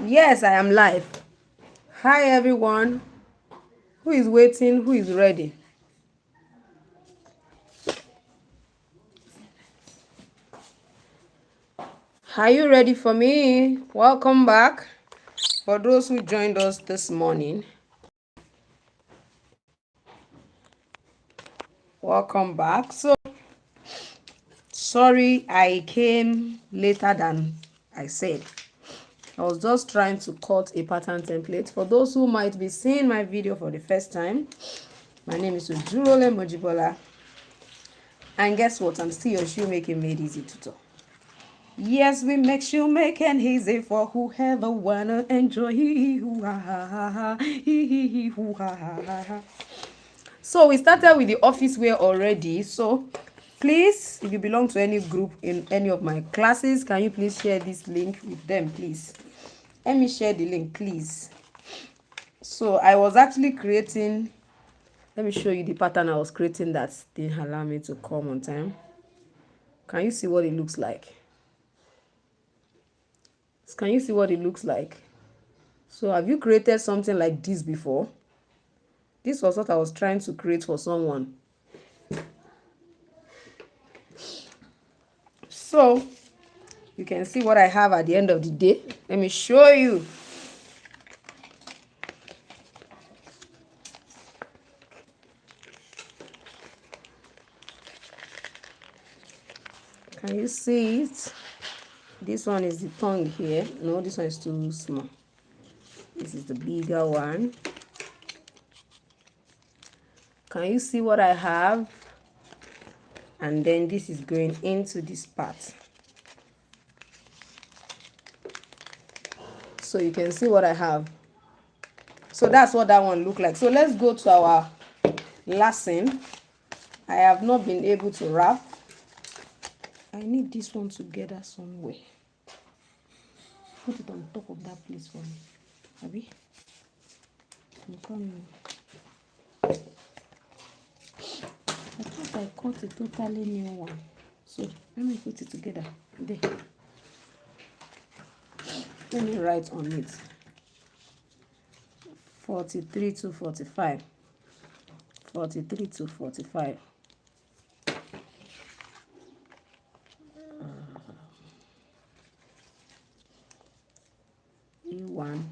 Yes, I am live. Hi everyone. Who is waiting? Who is ready? Are you ready for me? Welcome back. For those who joined us this morning, welcome back. So, sorry I came later than I said. I was just trying to cut a pattern template. For those who might be seeing my video for the first time, my name is Ujurole Mojibola. And guess what? I'm still your shoemaking made easy tutor. Yes, we make shoemaking easy for whoever wanna enjoy. So we started with the office wear already. So please, if you belong to any group in any of my classes, can you please share this link with them, please? Let me share the link, please. So I was actually creating, let me show you the pattern I was creating that didn't allow me to come on time. Can you see what it looks like? Can you see what it looks like? So have you created something like this before? This was what I was trying to create for someone. So you can see what I have at the end of the day. Let me show you. Can you see it? This one is the tongue here. No, this one is too small. This is the bigger one. Can you see what I have? And then this is going into this part. So you can see what I have. So that's what that one looked like. So let's go to our lesson. I have not been able to wrap. I need this one together somewhere. Put it on top of that place for me. Abby? I'm coming. I thought I cut a totally new one. So let me put it together. There. Let me write on it. 43 to 45. 43 to 45. A1,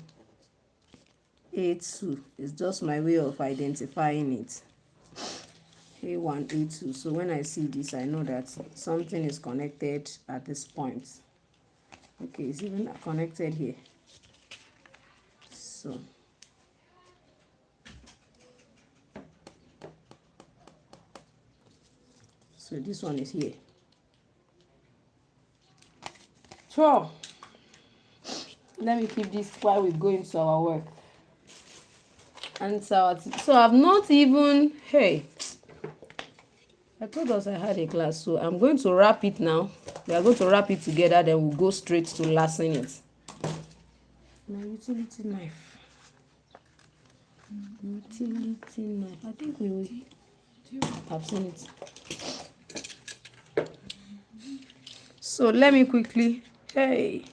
A2 is just my way of identifying it. A1, A2. So when I see this, I know that something is connected at this point. Okay, it's even connected here. So this one is here. So let me keep this while we go into our work. And so I've not even, hey, I told us I had a class, so I'm going to wrap it now. We are going to wrap it together, then we'll go straight to lacing it. My utility knife. Utility knife. I think we will have seen it. So let me quickly, hey.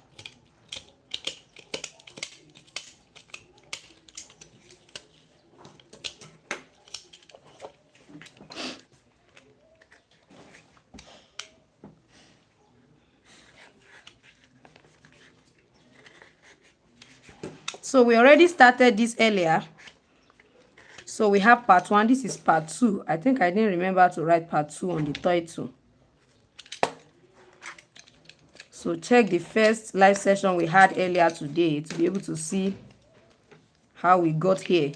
So we already started this earlier. So we have part 1. This is part 2. I think I didn't remember to write part 2 on the title. So check the first live session we had earlier today to be able to see how we got here.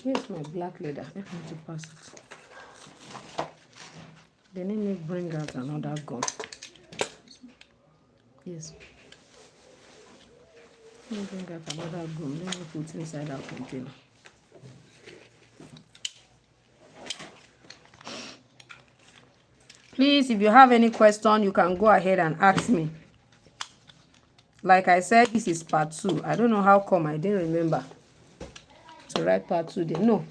Here's my black leather. Let me to pass it. Then let me bring out another gun. Yes. Let me bring out another broom. Let me put inside our container. Please, if you have any question, you can go ahead and ask me. Like I said, this is part 2. I don't know how come I didn't remember to write part 2 there. No.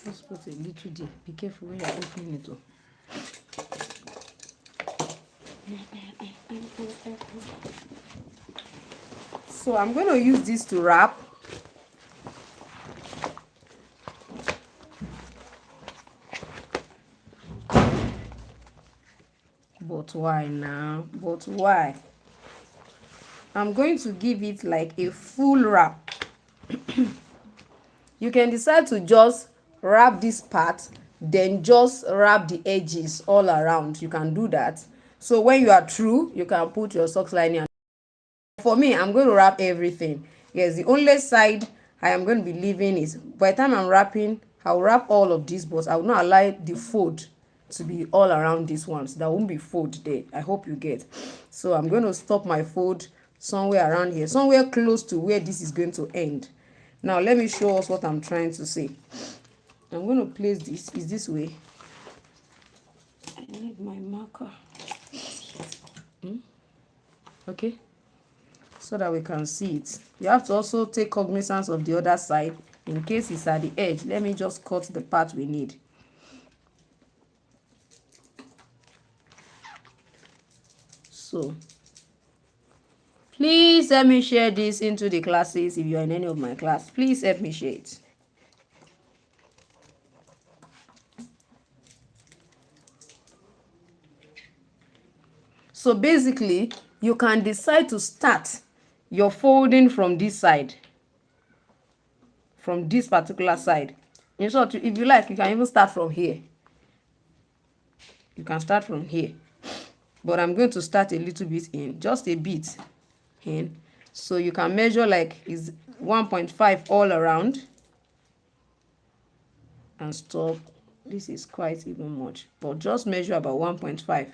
Let's put a little deep. Be careful when you're opening it up. So I'm going to use this to wrap. But why now? But why? I'm going to give it like a full wrap. You can decide to just wrap this part, then just wrap the edges all around. You can do that. So when you are through, you can put your socks lining. For me, I'm going to wrap everything. Yes, the only side I am going to be leaving is, by the time I'm wrapping, I'll wrap all of this, but I will not allow the fold to be all around these ones. There won't be fold there. I hope you get. So I'm going to stop my fold somewhere around here, somewhere close to where this is going to end. Now let me show us what I'm trying to say. I'm going to place this. Is this way? I need my marker. Okay, so that we can see it. You have to also take cognizance of the other side in case it's at the edge. Let me just cut the part we need. So please help me share this into the classes. If you are in any of my class, please help me share it. So basically, you can decide to start your folding from this side, from this particular side. In short, if you like, you can even start from here. You can start from here. But I'm going to start a little bit in, just a bit in. So you can measure like is 1.5 all around and stop. This is quite even much, but just measure about 1.5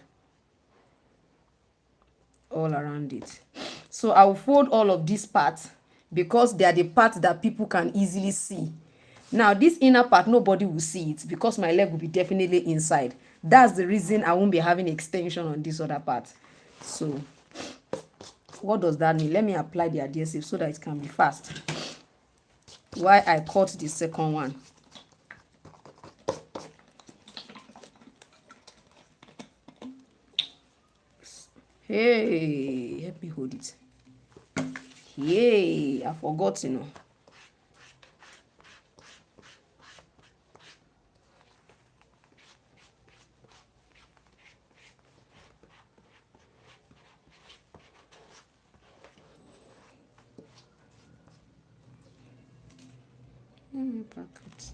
all around it. So I will fold all of these parts because they are the parts that people can easily see. Now this inner part, nobody will see it because my leg will be definitely inside. That's the reason I won't be having extension on this other part. So what does that mean? Let me apply the adhesive so that it can be fast. Why I cut the second one. Hey, help me hold it. Yay, I forgot, you know. Let me pack it.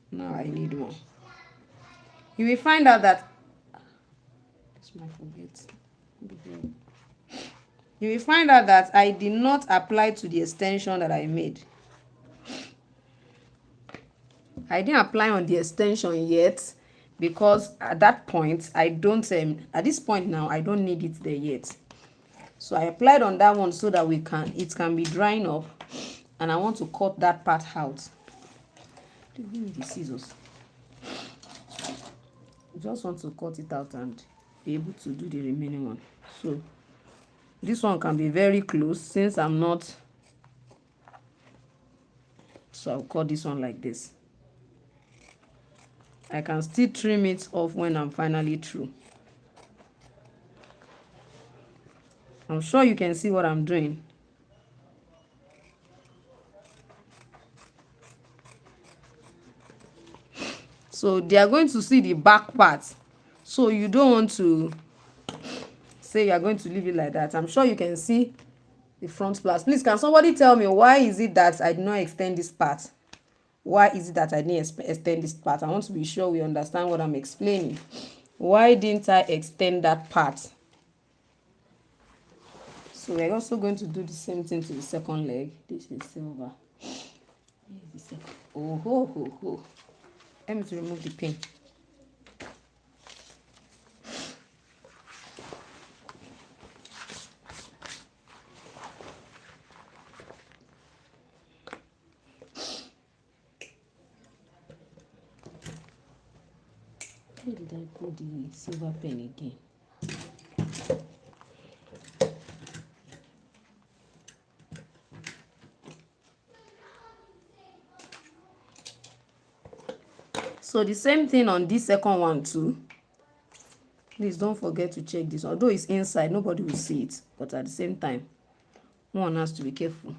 Now I need more. You will find out that you will find out that I did not apply to the extension that I made. I didn't apply on the extension yet because at that point I don't at this point now I don't need it there yet. So I applied on that one so that it can be drying up, and I want to cut that part out. Give me the scissors. I just want to cut it out and be able to do the remaining one. So this one can be very close since I'm not. So I'll cut this one like this. I can still trim it off when I'm finally through. I'm sure you can see what I'm doing. So they are going to see the back part. So you don't want to say you are going to leave it like that. I'm sure you can see the front part. Please, can somebody tell me why is it that I did not extend this part? Why is it that I didn't extend this part? I want to be sure we understand what I'm explaining. Why didn't I extend that part? So we're also going to do the same thing to the second leg. This is silver. Oh, ho, ho, ho. Let me to remove the pin. Where did I put the silver pen again? So the same thing on this second one too. Please don't forget to check this. Although it's inside, nobody will see it. But at the same time, one has to be careful.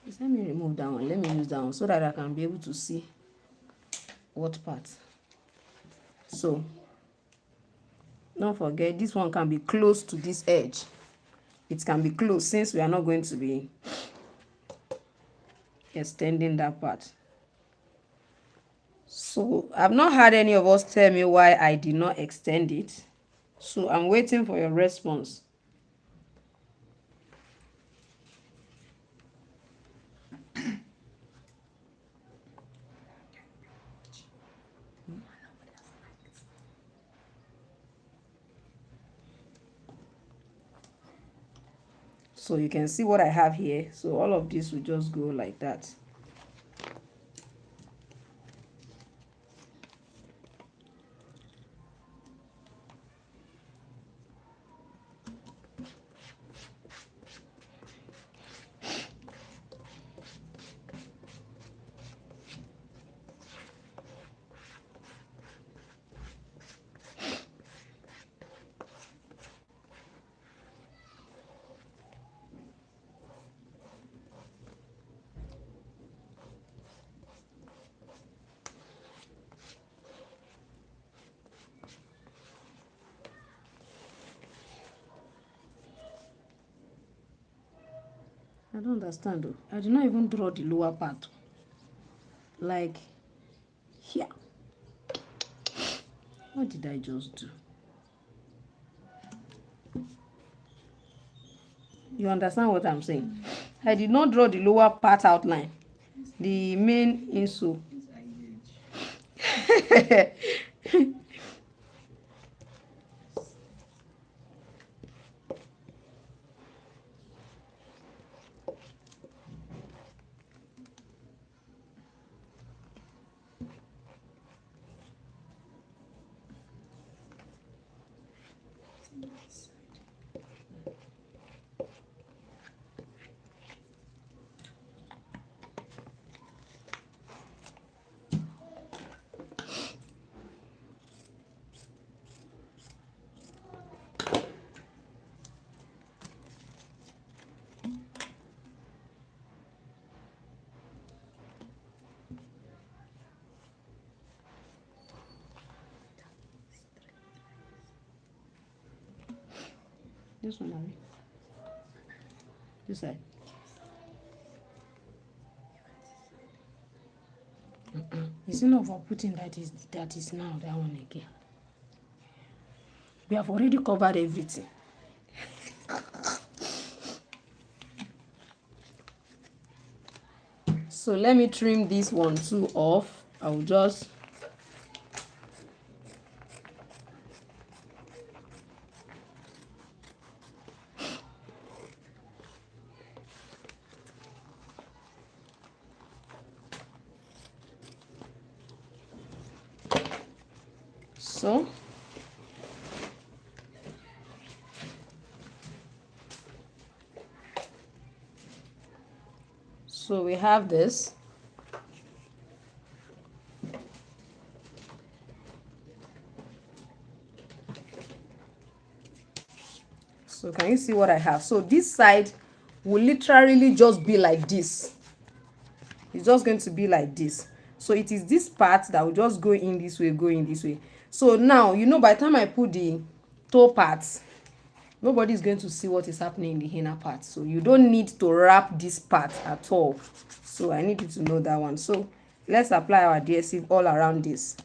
Please let me remove that one. Let me use that one so that I can be able to see what part. So don't forget, this one can be close to this edge. It can be close since we are not going to be extending that part. So I've not had any of us tell me why I did not extend it. So I'm waiting for your response. So you can see what I have here. So all of this will just go like that. I don't understand though. I did not even draw the lower part. Like here. What did I just do? You understand what I'm saying? I did not draw the lower part outline. The main insole. This one, Abby. This side. It's enough for putting that is now that one again. We have already covered everything. So let me trim this one too off. I will just so we have this. So can you see what I have? So this side will literally just be like this. It's just going to be like this. So it is this part that will just go in this way, go in this way. So now, you know, by the time I put the toe parts, nobody is going to see what is happening in the inner part. So you don't need to wrap this part at all. So I need you to know that one. So let's apply our adhesive all around this.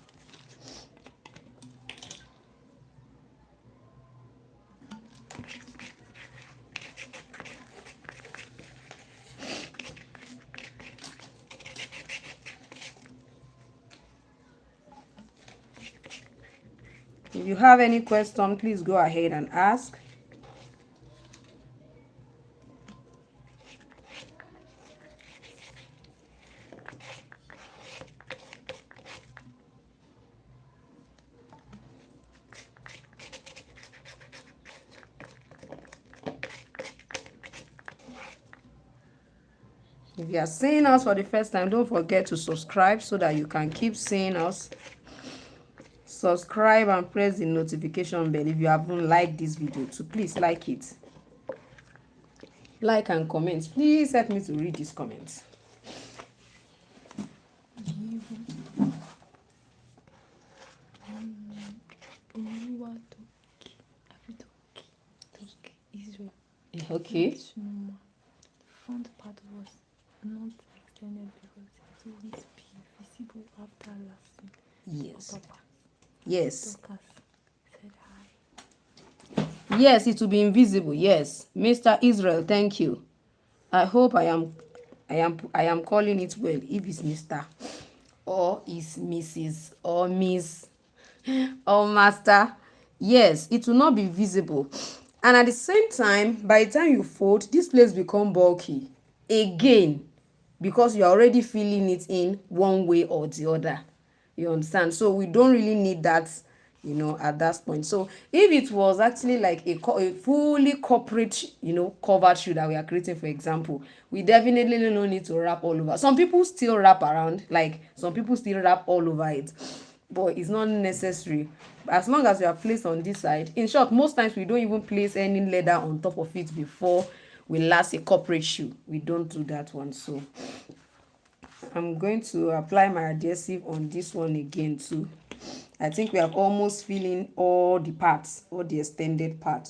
If you have any question, please go ahead and ask. If you are seeing us for the first time, don't forget to subscribe so that you can keep seeing us. Subscribe and press the notification bell if you haven't liked this video. So please like it. Like and comment. Please help me to read these comments. Okay. Front part was not extended because it will always be visible after lasting. Yes. Yes. Doctors said hi. Yes, it will be invisible. Yes. Mr. Israel, thank you. I hope I am calling it well. If it's Mr. or is Mrs. or Miss or Master. Yes, it will not be visible. And at the same time, by the time you fold, this place become bulky again because you're already feeling it in one way or the other. You understand? So we don't really need that, you know, at that point. So if it was actually like a fully corporate, you know, covered shoe that we are creating, for example, we definitely don't need to wrap all over. Some people still wrap around, like some people still wrap all over it, but it's not necessary as long as you are placed on this side. In short, most times we don't even place any leather on top of it before we last a corporate shoe. We don't do that one. So I'm going to apply my adhesive on this one again too. I think we have almost filled in all the parts, all the extended part.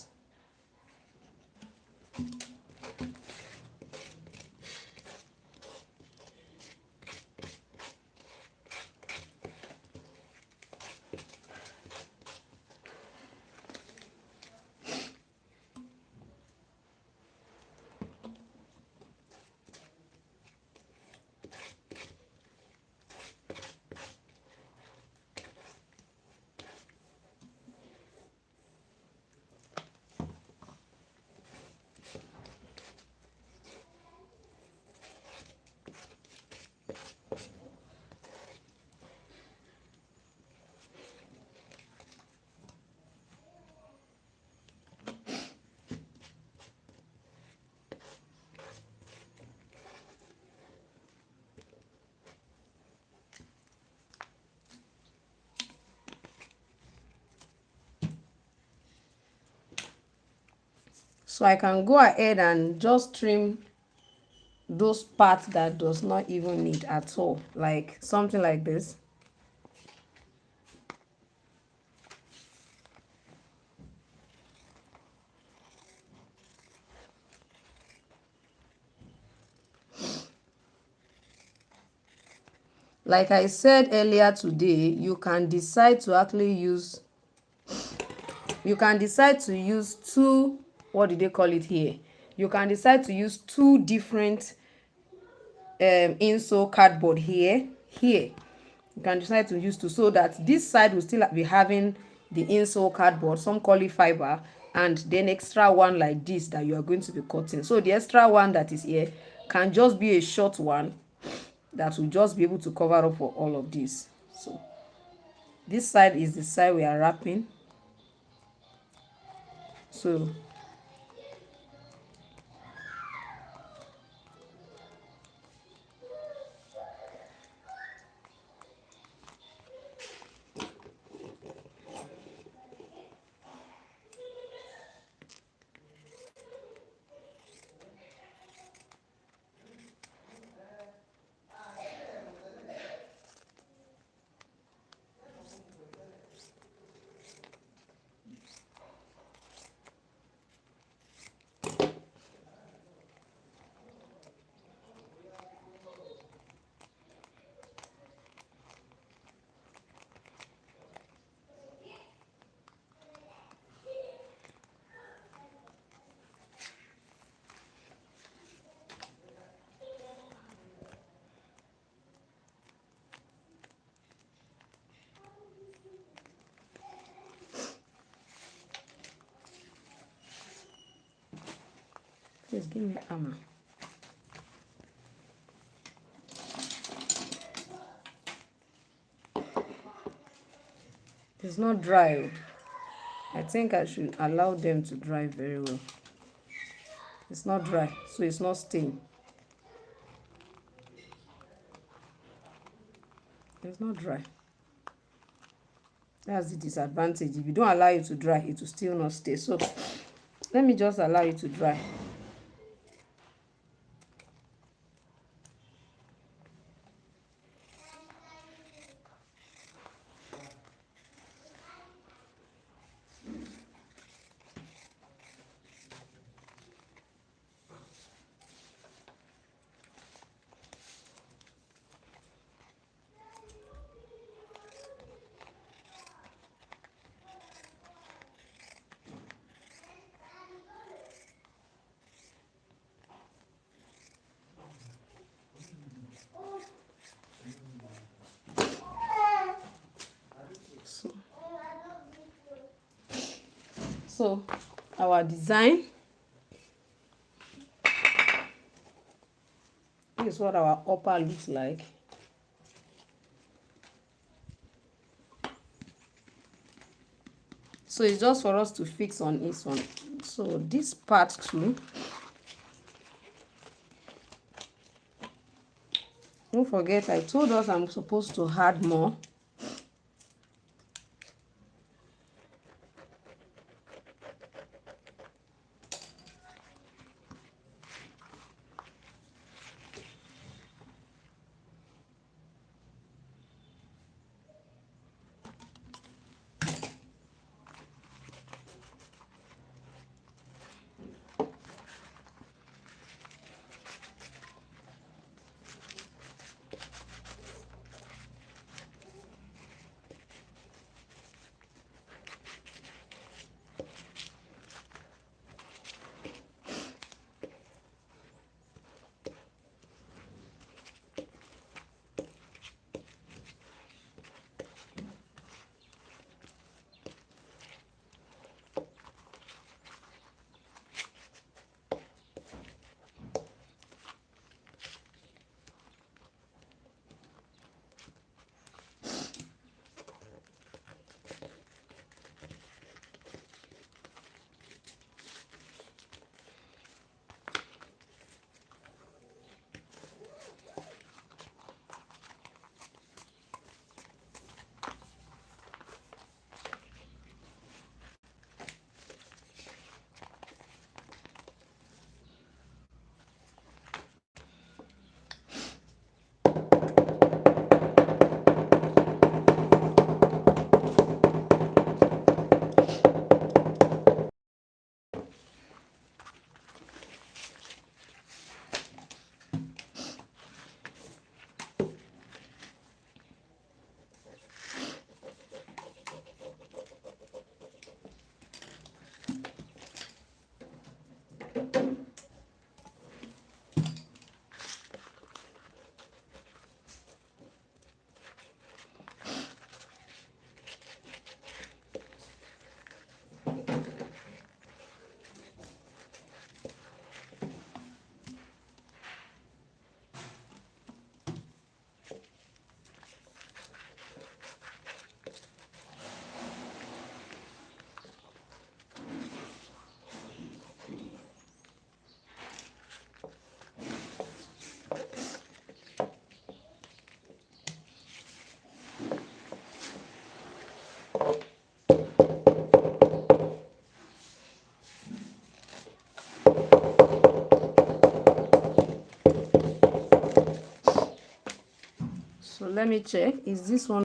So I can go ahead and just trim those parts that does not even need at all, like something like this. Like I said earlier today, you can decide to actually use, two, what did they call it here? You can decide to use two different insole cardboard here. You can decide to use two, so that this side will still be having the insole cardboard, some call it fiber, and then extra one like this that you are going to be cutting. So the extra one that is here can just be a short one that will just be able to cover up for all of this. So this side is the side we are wrapping. So Please give me hammer. It's not dry. I think I should allow them to dry very well. It's not dry, so it's not stained. It's not dry. That's the disadvantage. If you don't allow it to dry, it will still not stay. So let me just allow it to dry. So our design, this is what our upper looks like. So it's just for us to fix on this one. So this part too, don't forget I told us I'm supposed to add more. So let me check, is this one?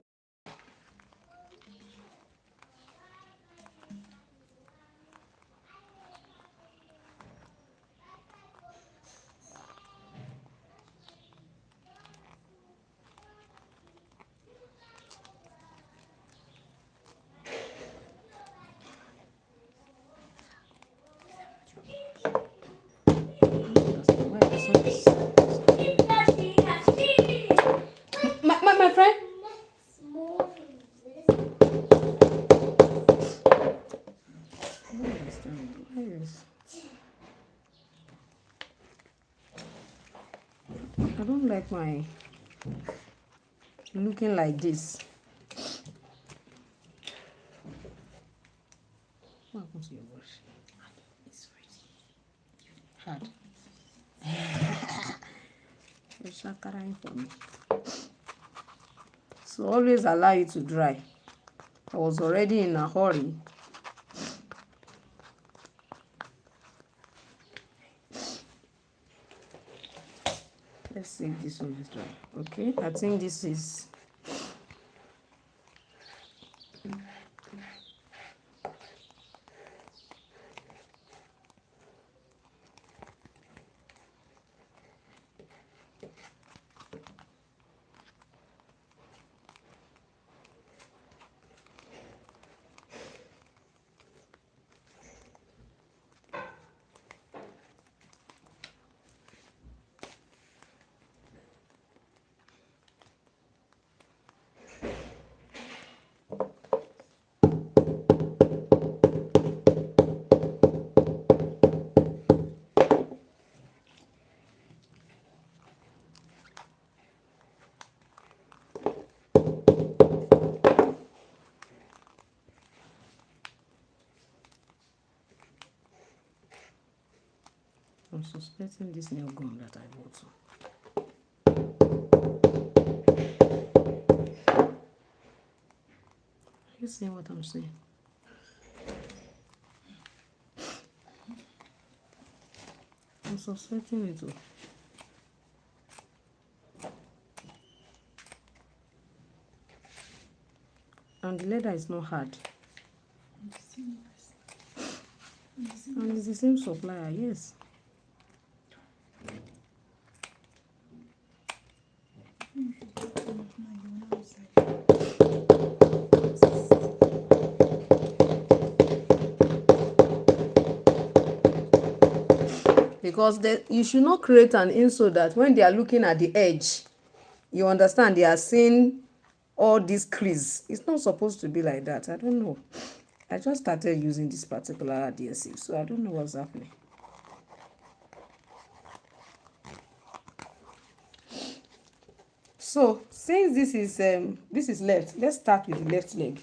My friend? I don't like my looking like this. What happened to your brush? It's Hard. It's shakaraing for me. So always allow it to dry. I was already in a hurry. Let's see if this one is dry. Okay, I think this is. I'm suspecting this nail gun that I bought. Are you seeing what I'm saying? I'm suspecting it. And the leather is not hard. And it's the same supplier, yes. Because you should not create an insole that when they are looking at the edge, you understand, they are seeing all this crease. It's not supposed to be like that. I don't know. I just started using this particular adhesive, so I don't know what's happening. So since this is left, let's start with the left leg.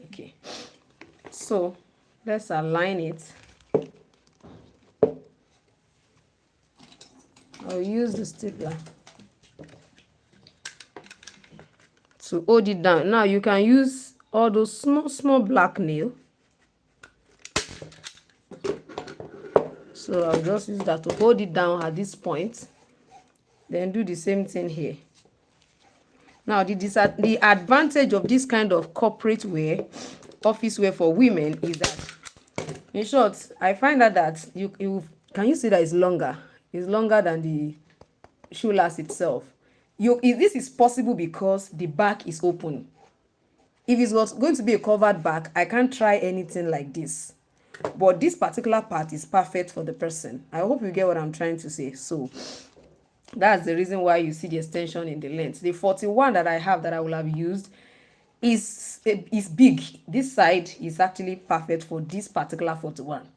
Okay, so let's align it. I'll use the stapler to hold it down. Now you can use all those small black nail. So I'll just use that to hold it down at this point. Then do the same thing here. Now the advantage of this kind of corporate wear, office wear for women is that, in short, I find out that you can you see that it's longer? It's longer than the shoe lace itself. This is possible because the back is open. If it was going to be a covered back, I can't try anything like this. But this particular part is perfect for the person. I hope you get what I'm trying to say. So that's the reason why you see the extension in the length. The 41 that I have that I will have used is big. This side is actually perfect for this particular 41.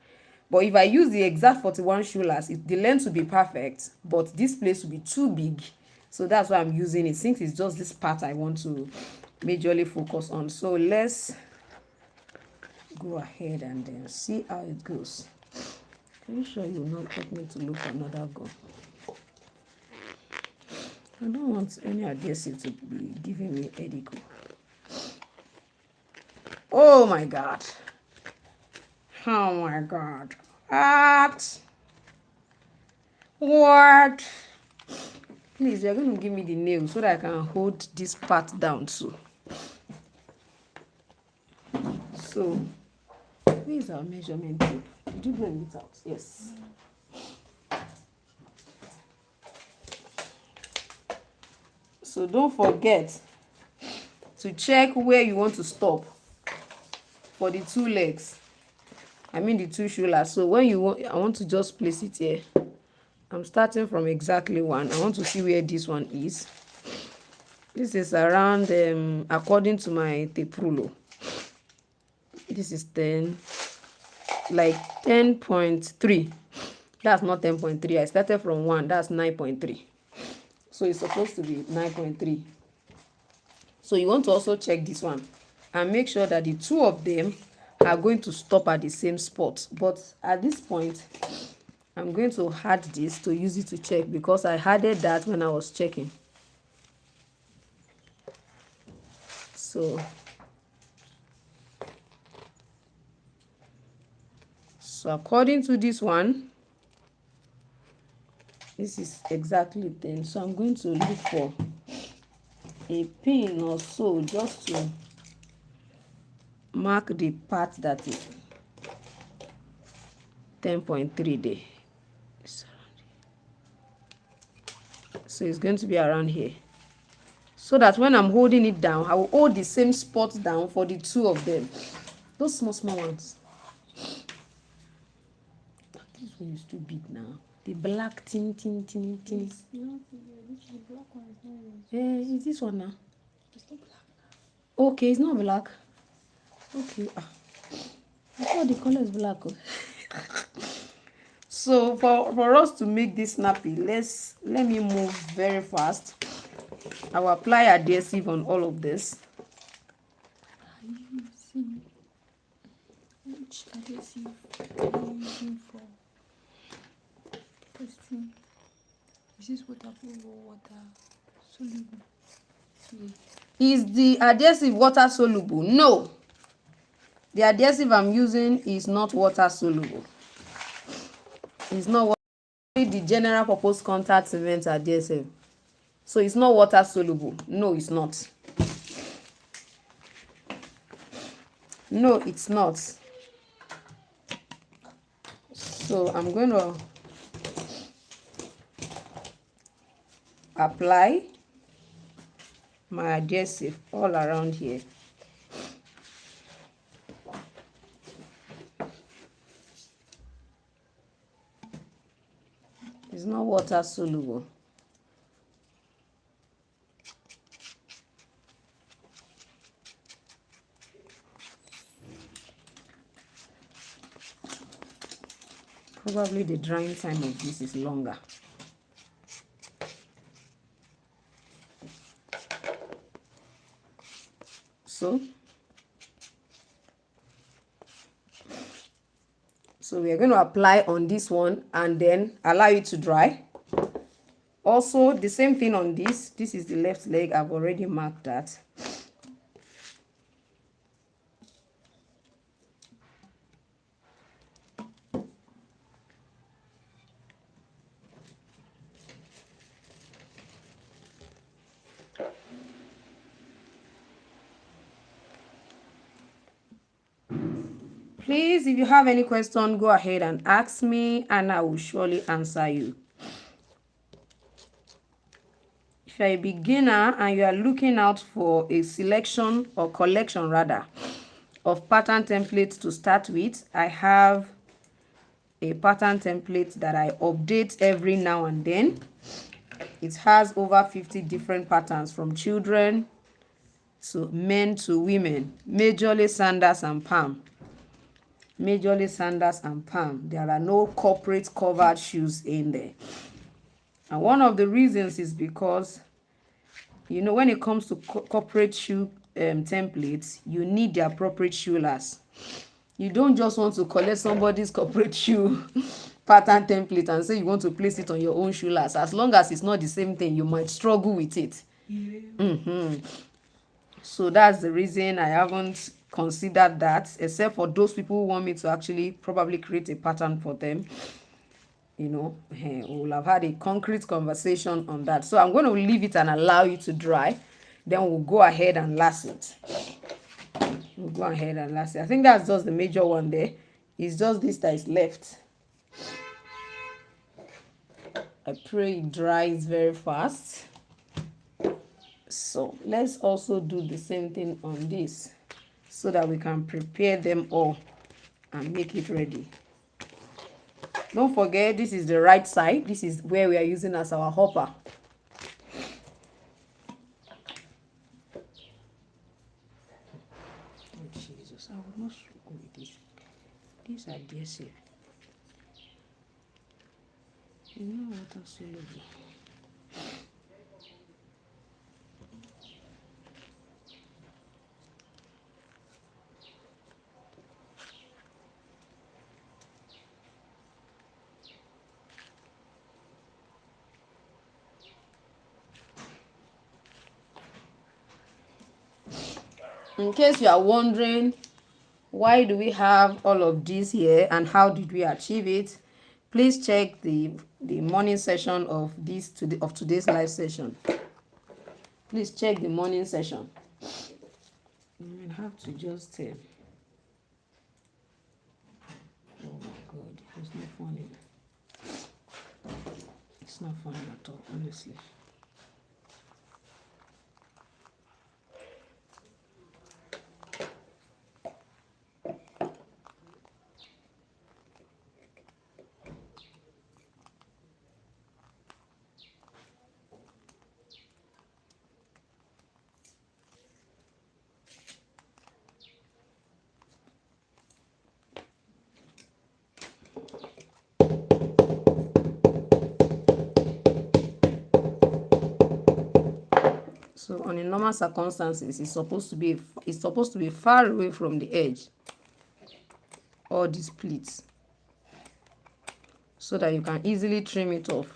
But if I use the exact 41 shoe lace, the length will be perfect, but this place will be too big. So that's why I'm using it, since it's just this part I want to majorly focus on. So let's go ahead and then see how it goes. Are you sure you will not let me to look for another gun? I don't want any adhesive to be giving me headache. Oh my god. Oh my god. What? Please, you're going to give me the nail so that I can hold this part down too. So, where is our measurement tape? Did you bring it out? Yes. So don't forget to check where you want to stop for the two legs. I mean the two shoe laces. So when I want to just place it here. I'm starting from exactly one. I want to see where this one is. This is around, according to my tape ruler. This is 10. like 10.3. That's not 10.3. I started from 1. That's 9.3. So it's supposed to be 9.3. So you want to also check this one and make sure that the two of them are going to stop at the same spot. But at this point, I'm going to add this to use it to check, because I added that when I was checking. So according to this one, this is exactly 10. So I'm going to look for a pin or so just to mark the part that is 10.3 there. So it's going to be around here, so that when I'm holding it down, I will hold the same spot down for the two of them. Those small ones. This one is too big now. The black tin. It's not here. This is the black one. It's not yours. Is this one now? It's not black. Okay, it's not black. Okay. I thought the color is black. So for us to make this snappy, let me move very fast. I will apply adhesive on all of this. Are you using which adhesive are you using for testing? Is this waterproof or water soluble? Is the adhesive water soluble? No. The adhesive I'm using is not water soluble. It's not the general purpose contact cement adhesive. So it's not water soluble. No, it's not. No, it's not. So I'm going to apply my adhesive all around here. It's not water soluble. Probably the drying time of this is longer. So we are going to apply on this one and then allow it to dry. Also, the same thing on this. This is the left leg. I've already marked that. Please, if you have any question, go ahead and ask me and I will surely answer you. If you're a beginner and you are looking out for a selection or collection rather of pattern templates to start with, I have a pattern template that I update every now and then. It has over 50 different patterns, from children to men to women, majorly sandals and palm. Majorly sandals and palm. There are no corporate covered shoes in there. And one of the reasons is because, you know, when it comes to corporate shoe templates, you need the appropriate shoeless. You don't just want to collect somebody's corporate shoe pattern template and say you want to place it on your own shoeless. As long as it's not the same thing, you might struggle with it. Yeah. So that's the reason I haven't considered that, except for those people who want me to actually probably create a pattern for them. You know, we'll have had a concrete conversation on that. So I'm going to leave it and allow it to dry. Then we'll go ahead and lace it. We'll go ahead and lace it. I think that's just the major one there. It's just this that is left. I pray it dries very fast. So let's also do the same thing on this so that we can prepare them all and make it ready. Don't forget, this is the right side. This is where we are using as our hopper. Oh, Jesus, I will not struggle with this. These are dear see. You know what I'm saying? In case you are wondering why do we have all of this here and how did we achieve it, please check the morning session of today's live session. Please check the morning session. I have to just oh my god, it's not funny. It's not funny at all, honestly. So on a normal circumstances, it's supposed to be far away from the edge, all these pleats, so that you can easily trim it off.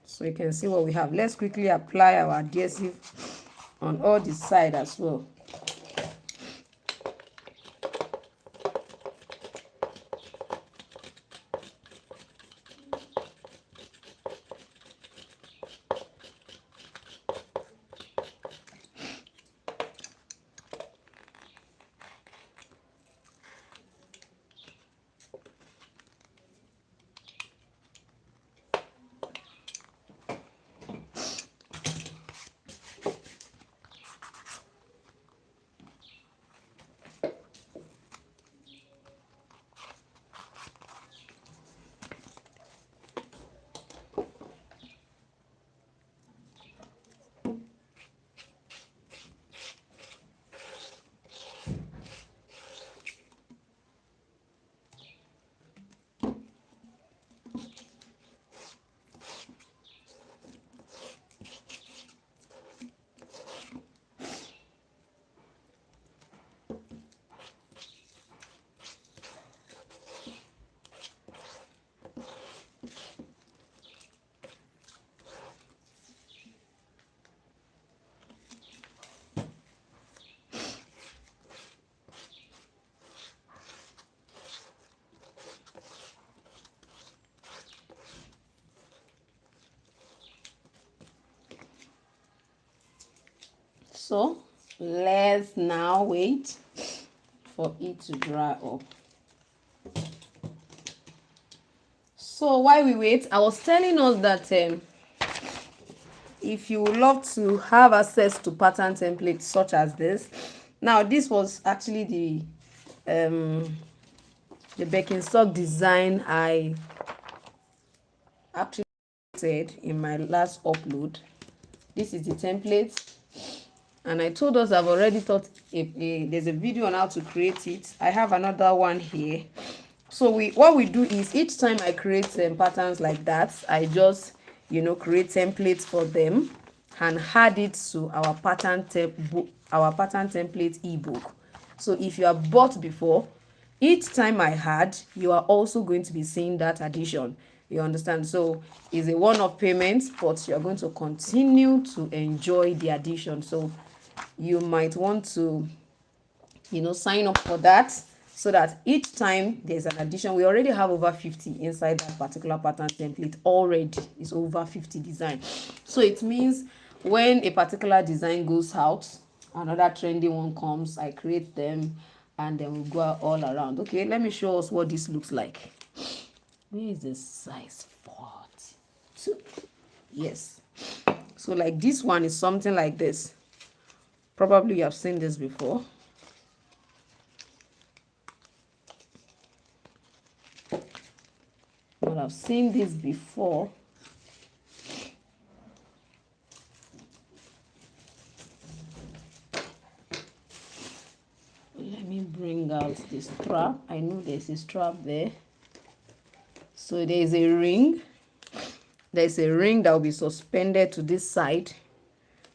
So you can see what we have. Let's quickly apply our adhesive on all the side as well. So let's now wait for it to dry up. So while we wait, I was telling us that if you would love to have access to pattern templates such as this, now this was actually the Birkenstock design I actually said in my last upload. This is the template, and I told us I've already thought there's a video on how to create it. I have another one here. So what we do is each time I create patterns like that, I just create templates for them and add it to our pattern template ebook. So if you have bought before, each time I add, you are also going to be seeing that addition. You understand? So it's a one-off payment, but you're going to continue to enjoy the addition. So you might want to sign up for that, so that each time there's an addition. We already have over 50 inside that particular pattern template already. It's over 50 designs. So it means when a particular design goes out, another trendy one comes, I create them, and then we go all around. Okay, let me show us what this looks like. Where is the size 42? Yes. So like this one is something like this. Probably you have seen this before. But I've seen this before. Let me bring out the strap. I know there's a strap there. So there's a ring. There's a ring that will be suspended to this side.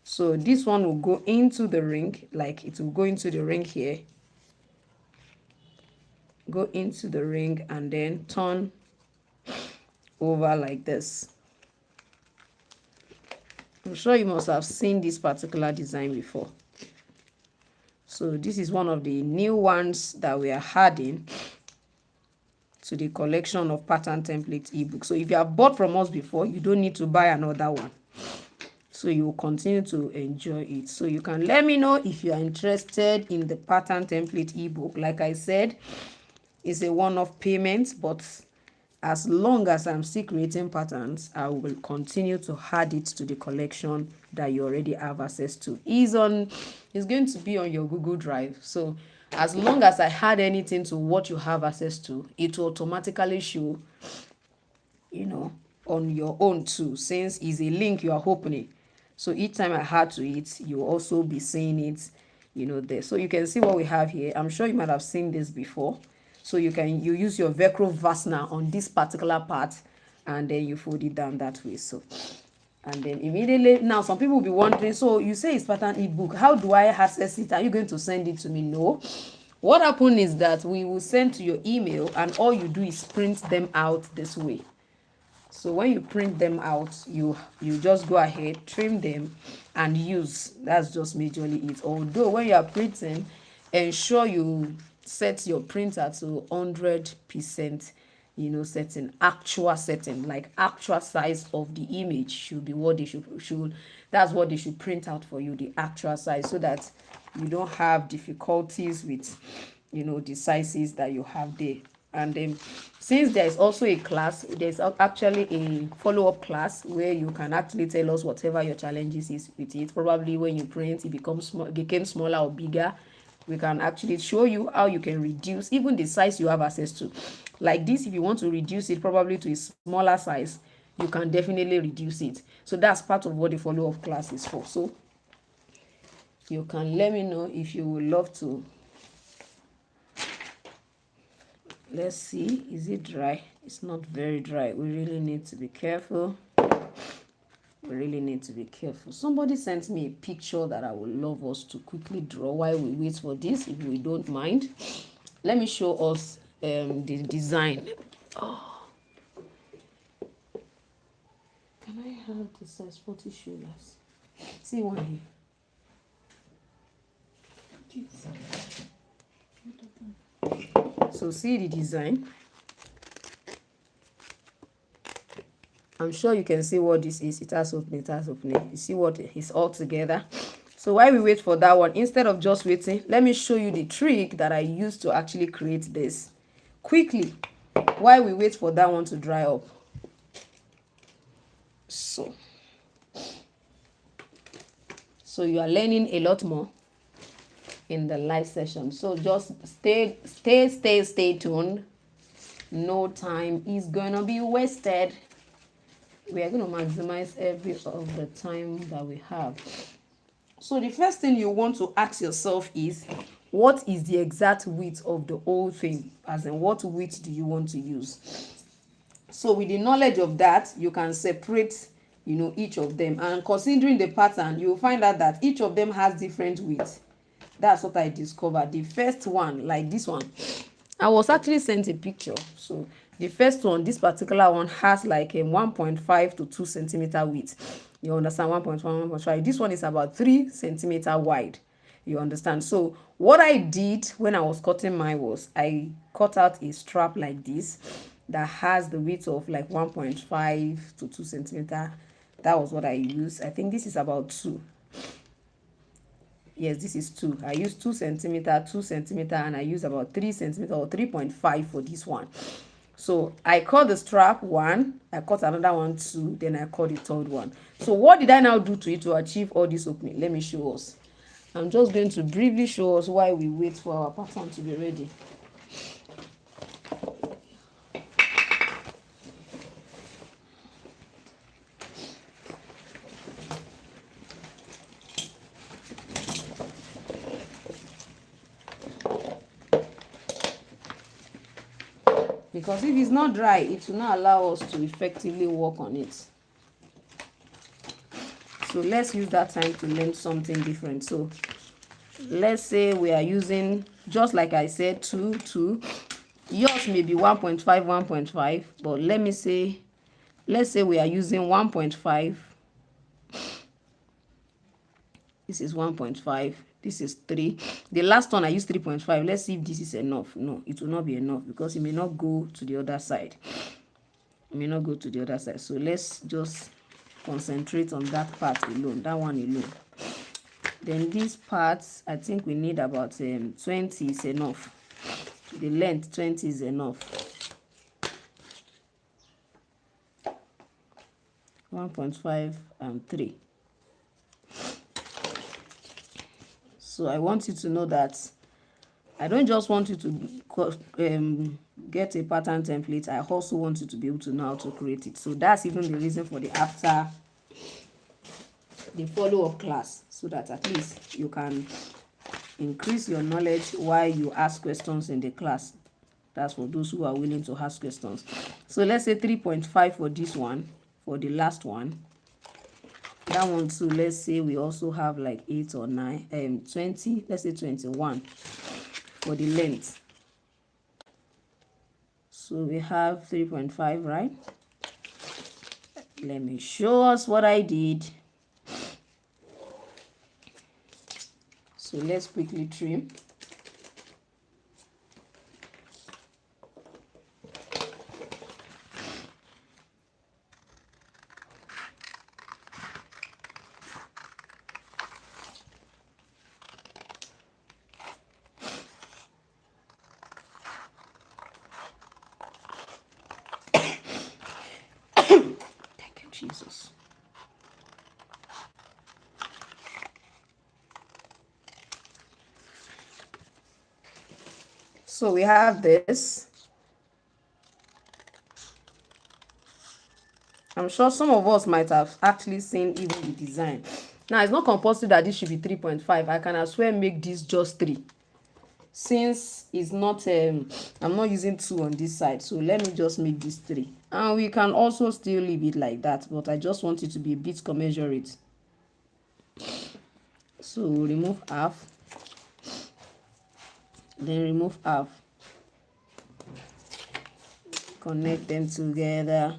So this one will go into the ring, like it will go into the ring here. Go into the ring and then turn over like this. I'm sure you must have seen this particular design before. So this is one of the new ones that we are adding to the collection of pattern template ebooks. So if you have bought from us before, you don't need to buy another one. So you will continue to enjoy it. So you can let me know if you are interested in the pattern template ebook. Like I said, it's a one-off payment, but as long as I'm still creating patterns, I will continue to add it to the collection that you already have access to. It's going to be on your Google Drive. So as long as I add anything to what you have access to, it will automatically show, on your own too, since it's a link you are opening. So each time I add to it, you'll also be seeing it, there. So you can see what we have here. I'm sure you might have seen this before. So you use your Velcro fastener on this particular part, and then you fold it down that way. So, and then immediately, now some people will be wondering, so you say it's pattern ebook, how do I access it? Are you going to send it to me? No. What happened is that we will send to your email, and all you do is print them out this way. So when you print them out, you just go ahead, trim them, and use. That's just majorly it. Although when you are printing, ensure you set your printer to 100%, setting, actual setting, like actual size of the image should be what they should that's what they should print out for you, the actual size, so that you don't have difficulties with, the sizes that you have there. And then since there is also a class, there's actually a follow-up class where you can actually tell us whatever your challenges is with it. Probably when you print, it became smaller or bigger. We can actually show you how you can reduce even the size you have access to. Like this, if you want to reduce it probably to a smaller size, you can definitely reduce it. So that's part of what the follow-up class is for. So you can let me know if you would love to. Let's see, is it dry? It's not very dry. We really need to be careful. Somebody sent me a picture that I would love us to quickly draw while we wait for this, if we don't mind. Let me show us the design. Oh, can I have the size 40 shoulders? See one here. So see the design. I'm sure you can see what this is. It has opening. You see what is all together. So while we wait for that one, instead of just waiting, let me show you the trick that I used to actually create this quickly while we wait for that one to dry up. So you are learning a lot more in the live session. So just stay tuned. No time is gonna be wasted. We are going to maximize every of the time that we have. So the first thing you want to ask yourself is, what is the exact width of the whole thing? As in, what width do you want to use? So with the knowledge of that, you can separate, each of them. And considering the pattern, you'll find out that each of them has different widths. That's what I discovered. The first one, like this one, I was actually sent a picture. So the first one, this particular one, has like a 1.5 to 2 centimeter width. You understand? 1.1, 1.5. This one is about 3 centimeter wide. You understand? So what I did when I was cutting mine was I cut out a strap like this that has the width of like 1.5 to 2 centimeter. That was what I used. I think this is about 2. Yes, this is 2. I used 2 centimeter, 2 centimeter, and I used about 3 centimeter or 3.5 for this one. So I cut the strap 1, I cut another one 2, then I cut the third one. So what did I now do to it to achieve all this opening? Let me show us. I'm just going to briefly show us why we wait for our pattern to be ready. Because if it's not dry, it will not allow us to effectively work on it. So let's use that time to learn something different. So let's say we are using, just like I said, 2, 2. Yours may be 1.5, 1.5, but let's say we are using 1.5. This is 1.5. This is 3. The last one I used 3.5. Let's see if this is enough. No, it will not be enough because it may not go to the other side. It may not go to the other side. So let's just concentrate on that part alone, that one alone. Then these parts, I think we need about 20 is enough. The length 20 is enough. 1.5 and 3. So I want you to know that I don't just want you to get a pattern template. I also want you to be able to know how to create it. So that's even the reason for the after the follow-up class, so that at least you can increase your knowledge while you ask questions in the class. That's for those who are willing to ask questions. So let's say 3.5 for this one, for the last one. That one too, let's say we also have like 8 or 9, 20, let's say 21 for the length. So we have 3.5, right? Let me show us what I did. So let's quickly trim. Thank you, Jesus. So we have this. I'm sure some of us might have actually seen even the design. Now, it's not compulsory that this should be 3.5. I can as well make this just 3. Since it's not, I'm not using 2 on this side. So let me just make this 3. And we can also still leave it like that. But I just want it to be a bit commensurate. So we'll remove half. Then remove half. Connect them together.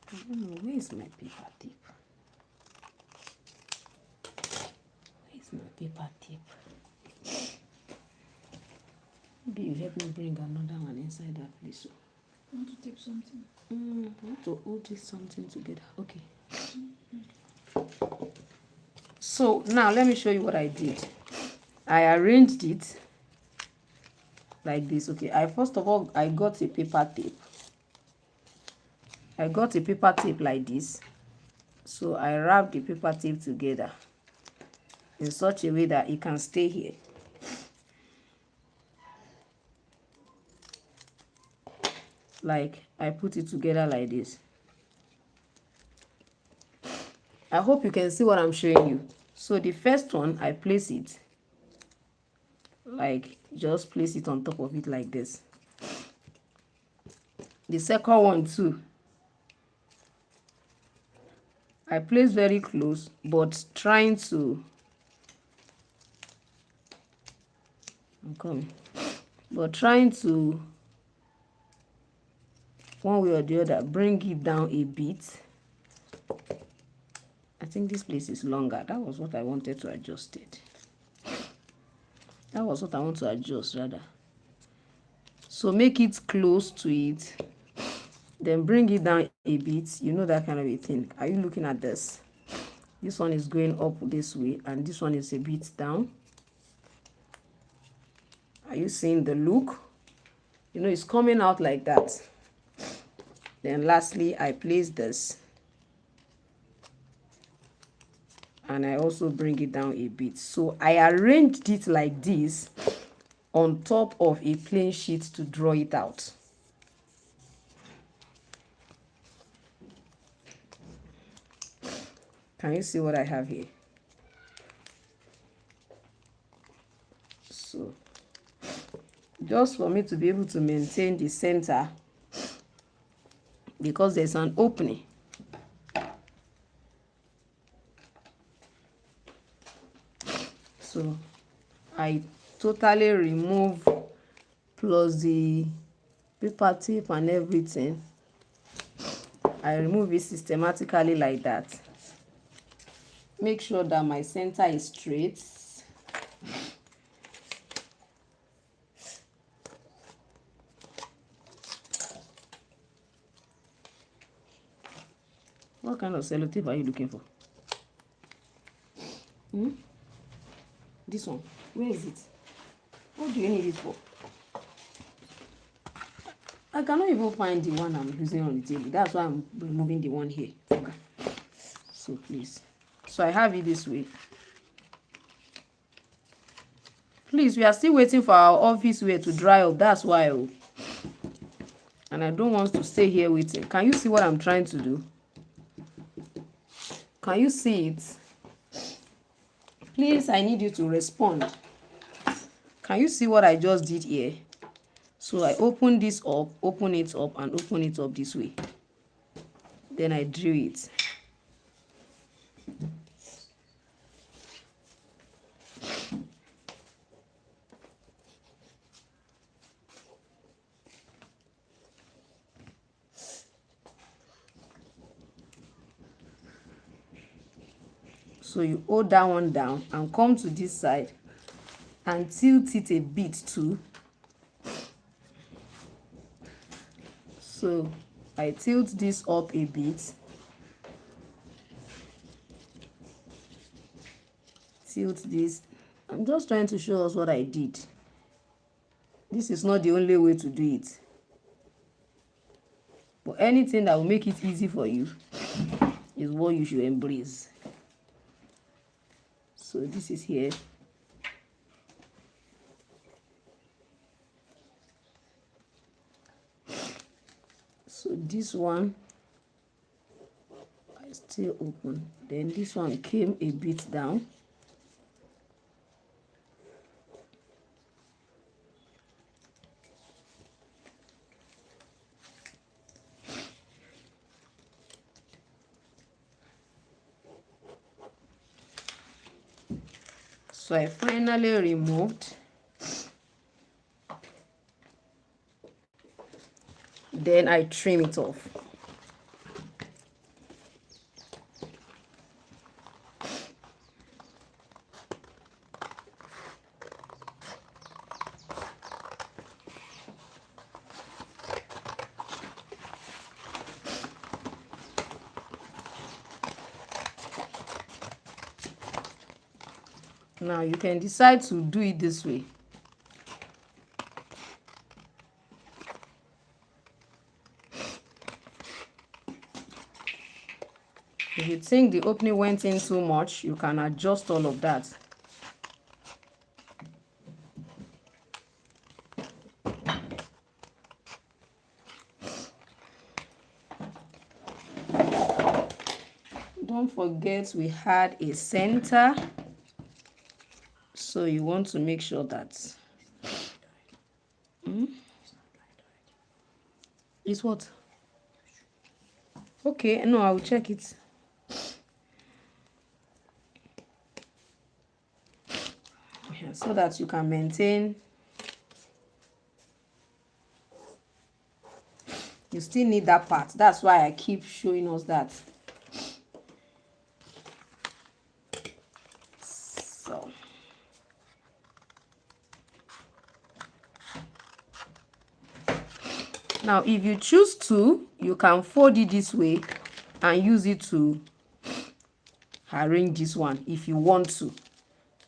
I don't know, where is my paper tape? Where is my paper tape? Maybe you help me bring another one inside that place. I want to tape something. I want to hold this something together. Okay. So now let me show you what I did. I arranged it like this. Okay, first of all, I got a paper tape. I got a paper tape like this. So I wrapped the paper tape together in such a way that it can stay here. Like I put it together like this. I hope you can see what I'm showing you. So the first one, I place it like, just place it on top of it like this. The second one too, I place very close, but trying to, I'm coming, but trying to, one way or the other, bring it down a bit. I think this place is longer. That was what I wanted to adjust it. That was what I want to adjust rather. So make it close to it. then bring it down a bit. You know that kind of a thing. Are you looking at this? This one is going up this way and this one is a bit down. Are you seeing the look? You know, it's coming out like that. Then lastly, I place this and I also bring it down a bit. So I arranged it like this on top of a plain sheet to draw it out. Can you see what I have here? So just for me to be able to maintain the center, because there's an opening. So I totally remove plus the paper tape and everything. I remove it systematically like that. Make sure that my center is straight. What kind of sellotape are you looking for? This one. Where is it? What do you need it for? I cannot even find the one I'm using on the table. That's why I'm removing the one here. Okay. So please. So I have it this way. Please, we are still waiting for our office wear to dry up. That's why. And I don't want to stay here waiting. Can you see what I'm trying to do? Can you see it? Please, I need you to respond. Can you see what I just did here? So I open this up, open it up, and open it up this way. Then I drew it. So you hold that one down and come to this side and tilt it a bit too. So I tilt this up a bit. Tilt this. I'm just trying to show us what I did. This is not the only way to do it. But anything that will make it easy for you is what you should embrace. So this is here. So this one I still open. Then this one came a bit down. So I finally removed. Then I trim it off. Now you can decide to do it this way. If you think the opening went in too much, you can adjust all of that. Don't forget we had a center. So you want to make sure that it's what? Okay, no, I'll check it. Yeah, so that you can maintain. You still need that part. That's why I keep showing us that. So Now if you choose to, you can fold it this way and use it to arrange this one if you want to.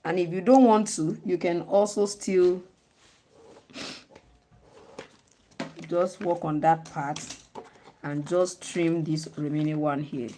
And if you don't want to, you can also still just work on that part and just trim this remaining one here.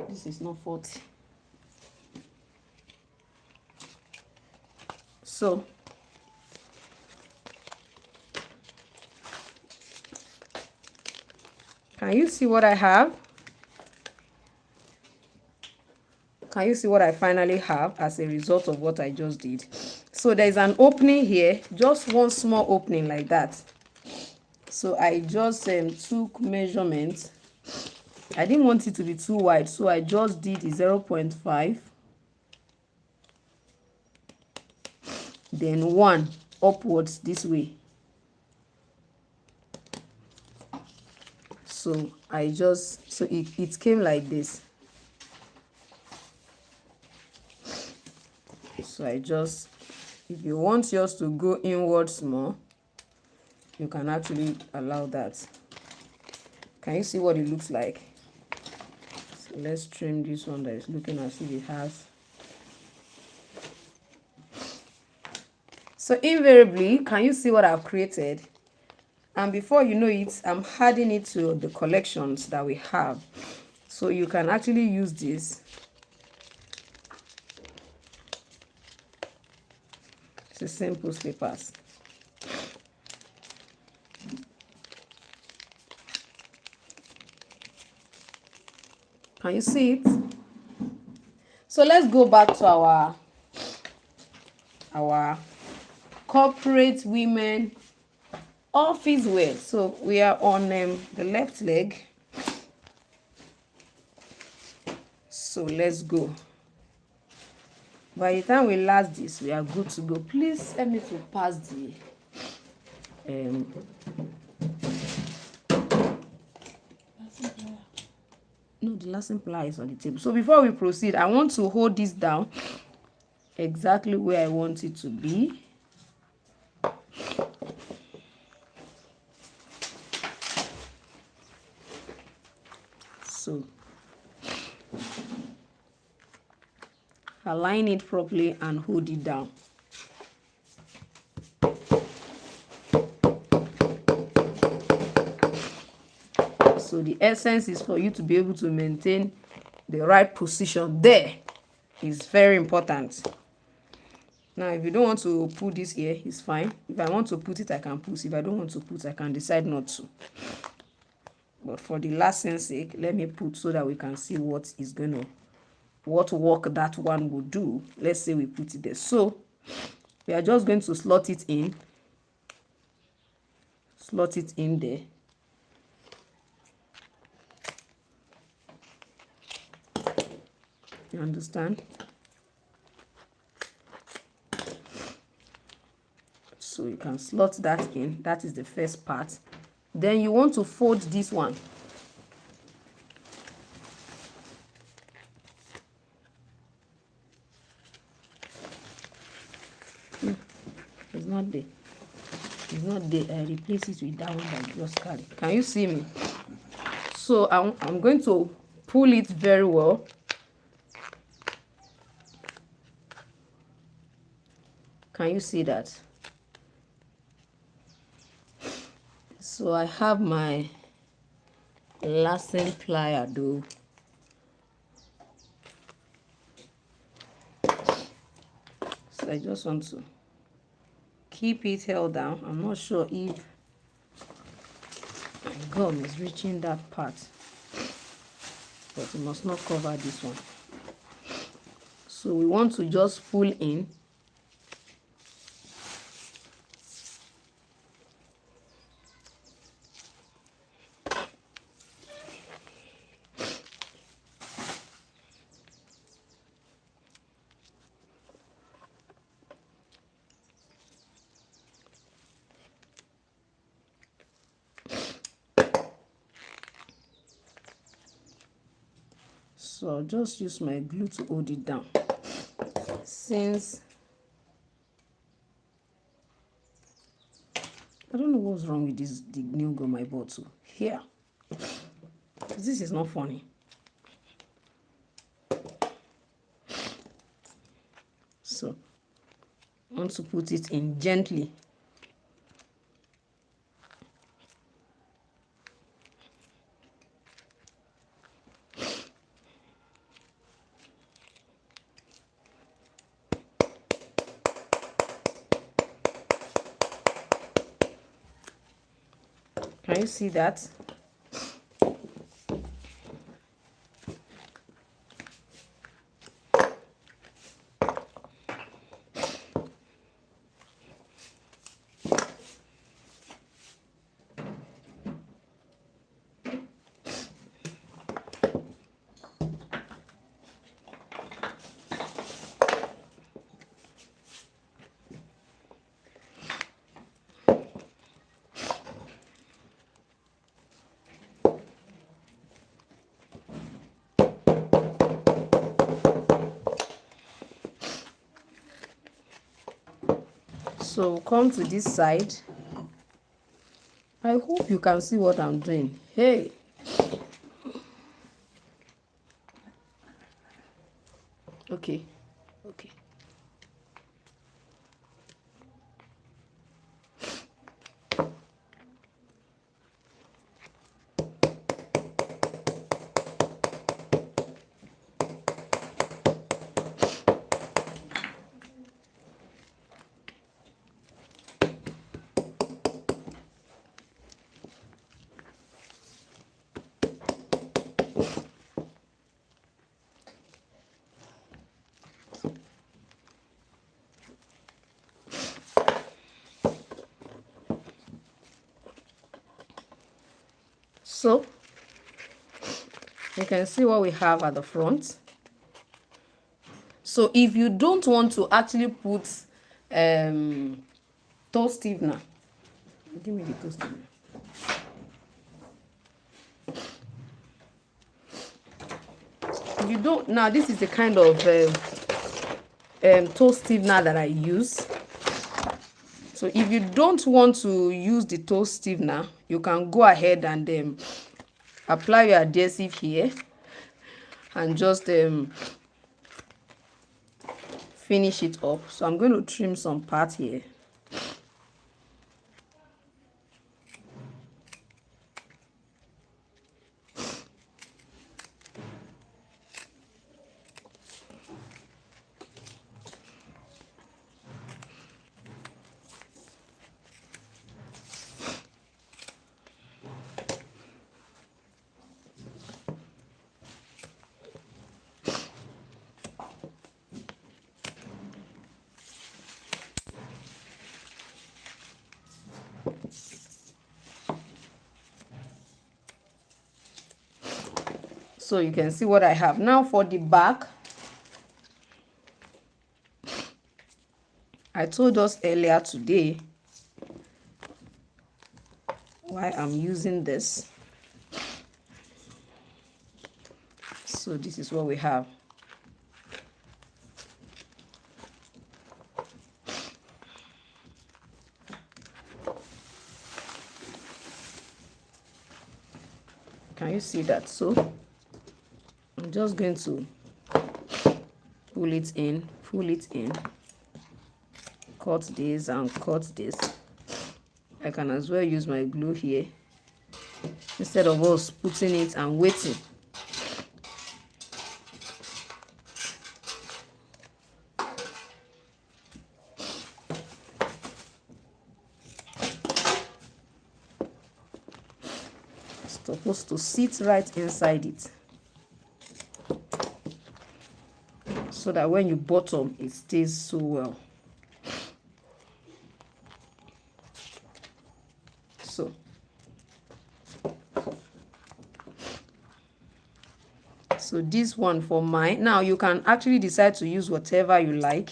This is not Forte. So can you see what I have? Can you see what I finally have as a result of what I just did? So there's an opening here, just one small opening like that. So I just took measurements. I didn't want it to be too wide, so I just did 0.5, then 1 upwards this way. So I just, so it came like this. So I just, if you want yours to go inwards more, you can actually allow that. Can you see what it looks like? So let's trim this one that is looking as if it has. So invariably, can you see what I've created? And before you know it, I'm adding it to the collections that we have. So you can actually use this. It's a simple slippers. Can you see it? So let's go back to our corporate women office wear. So we are on the left leg. So let's go. By the time we last this, we are good to go. Please help me to pass the no, the lasting plier is on the table. So before we proceed, I want to hold this down exactly where I want it to be. So align it properly and hold it down. So the essence is for you to be able to maintain the right position there. It's very important. Now if you don't want to put this here, it's fine. If I want to put it, I can put. If I don't want to put, I can decide not to. But for the lesson's sake, let me put so that we can see what is going to, what work that one will do. Let's say we put it there. So we are just going to slot it in there. You understand? So you can slot that in. That is the first part. Then you want to fold this one. It's not there. It's not there. I replace it with that one that just carry. Can you see me? So I'm going to pull it very well. Can you see that? So I have my lacing plier though. So I just want to keep it held down. I'm not sure if my gum is reaching that part, but it must not cover this one. So we want to just pull in. So I'll just use my glue to hold it down. Since I don't know what's wrong with this, the new gum I bought to here. This is not funny. So I want to put it in gently. Can you see that? So come to this side. I hope you can see what I'm doing. Hey. Okay. Okay. So you can see what we have at the front. So if you don't want to actually put toe stiffener, give me the toe stiffener. If you don't, now this is the kind of toe stiffener that I use. So if you don't want to use the toe stiffener, you can go ahead and apply your adhesive here and just finish it up. So I'm going to trim some part here. So you can see what I have. Now for the back, I told us earlier today why I'm using this. So this is what we have. Can you see that? So I'm just going to pull it in, cut this and cut this. I can as well use my glue here instead of us putting it and waiting. It's supposed to sit right inside it, so that when you bottom, it stays so well. So this one for mine. Now you can actually decide to use whatever you like.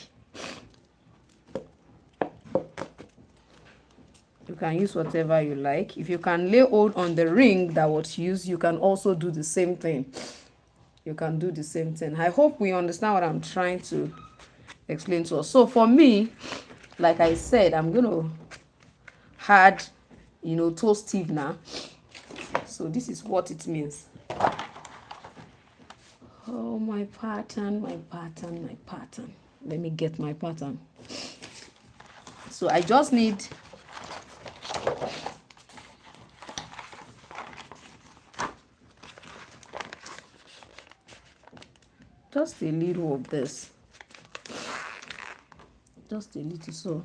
You can use whatever you like. If you can lay hold on the ring that was used, you can also do the same thing. you can do the same thing. I hope we understand what I'm trying to explain to us. So for me, like I said, I'm going to add, toe stiffener. So this is what it means. Oh, my pattern. Let me get my pattern. So I just need just a little of this. Just a little, so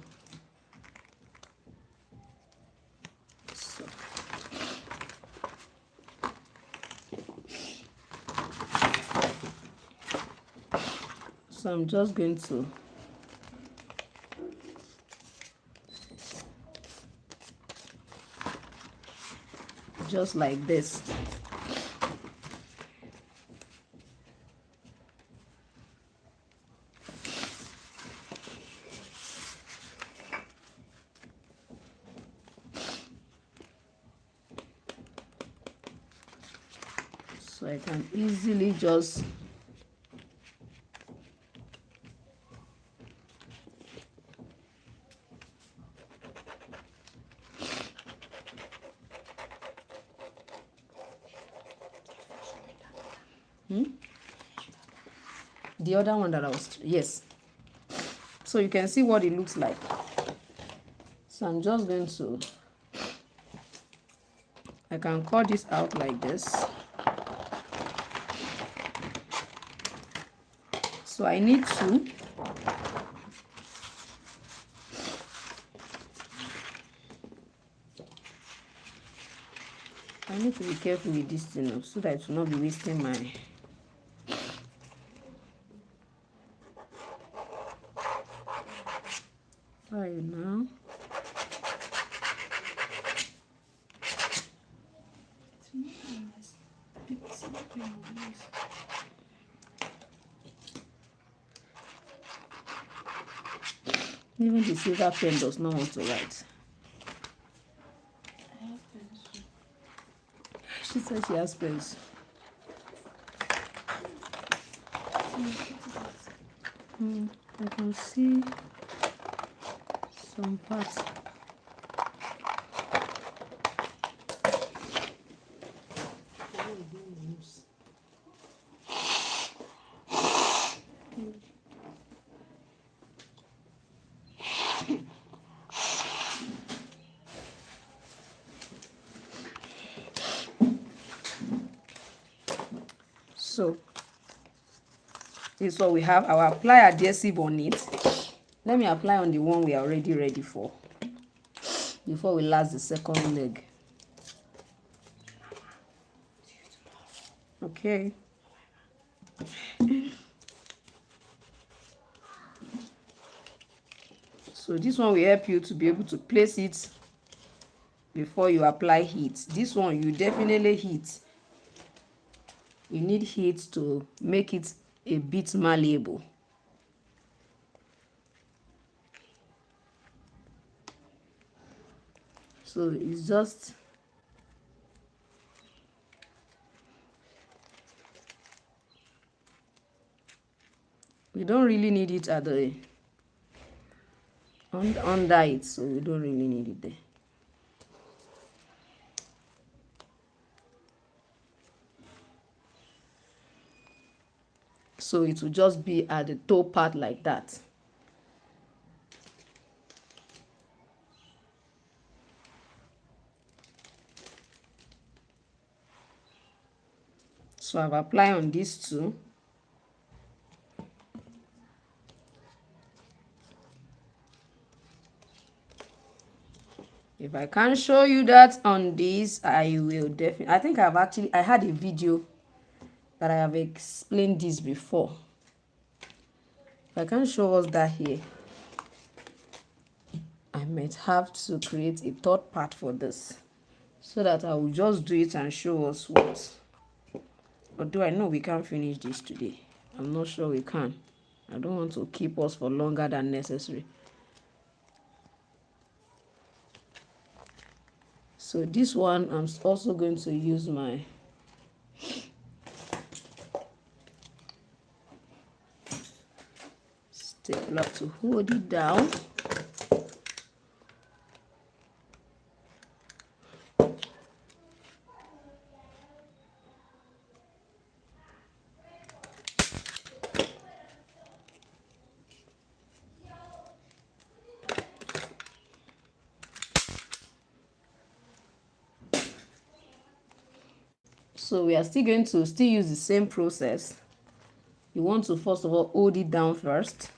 I'm just going to just like this. So I can easily just the other one that I was, yes. So you can see what it looks like. So I'm just going to, I can cut this out like this. So I need to be careful with this thing so that it will not be wasting my oil now. Even the silver pen does not want to write. She said she has pens. I can see some parts. So this is what we have. I will apply adhesive on it. Let me apply on the one we are already ready for before we last the second leg. Okay. So this one will help you to be able to place it before you apply heat. This one you definitely heat. You need heat to make it a bit malleable. So it's just we don't really need it at the under it, so we don't really need it there. So it will just be at the toe part like that. So I've applied on these two. If I can't show you that on this, I will definitely. I think I had a video that I have explained this before. If I can't show us that here, I might have to create a third part for this so that I will just do it and show us what. Although I know we can't finish this today. I'm not sure we can. I don't want to keep us for longer than necessary. So this one, I'm also going to use my stapler to hold it down. So we are still going to use the same process. You want to first of all hold it down first,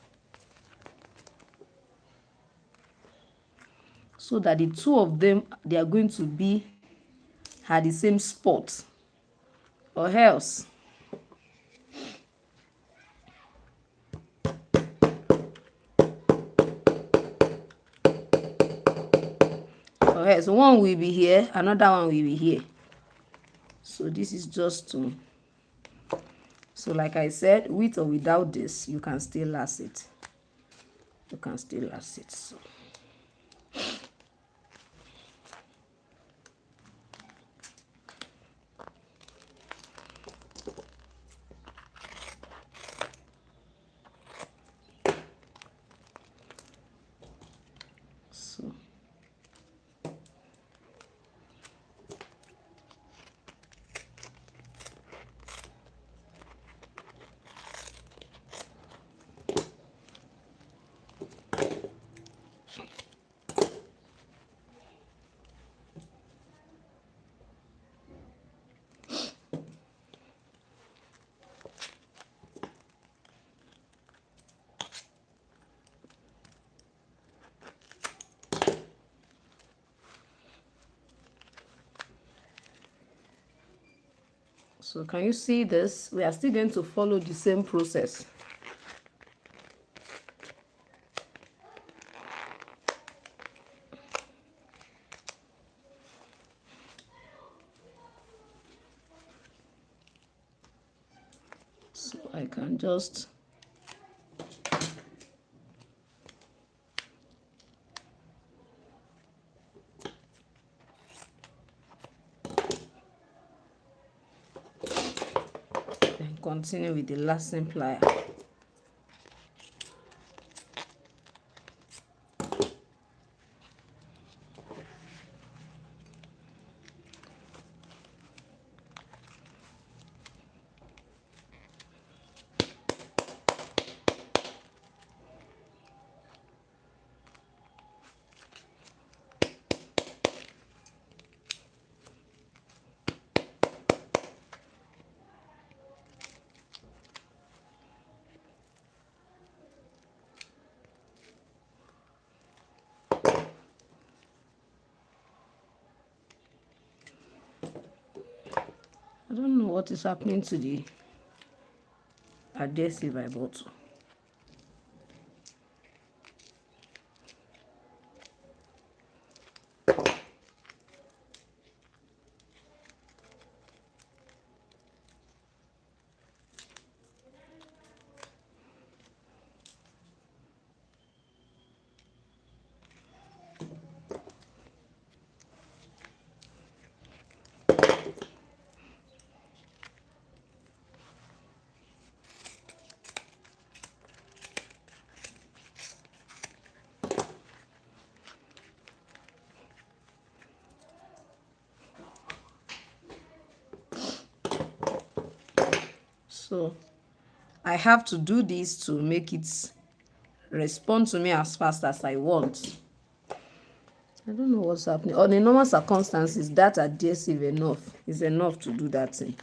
so that the two of them, they are going to be at the same spot, or else one will be here, another one will be here. So this is just to, so like I said, with or without this, you can still lace it. You can still lace it. So So can you see this? We are still going to follow the same process. So I can just and continue with the lacing plier. I don't know what is happening to the adhesive I bought. So I have to do this to make it respond to me as fast as I want. I don't know what's happening. On the normal circumstances, that adhesive is enough to do that thing.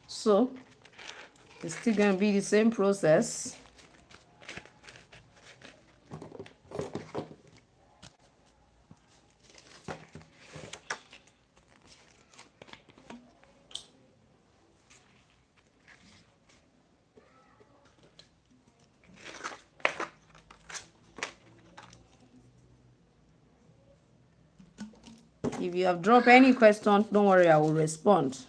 So it's still going to be the same process. If you have dropped any question, don't worry, I will respond.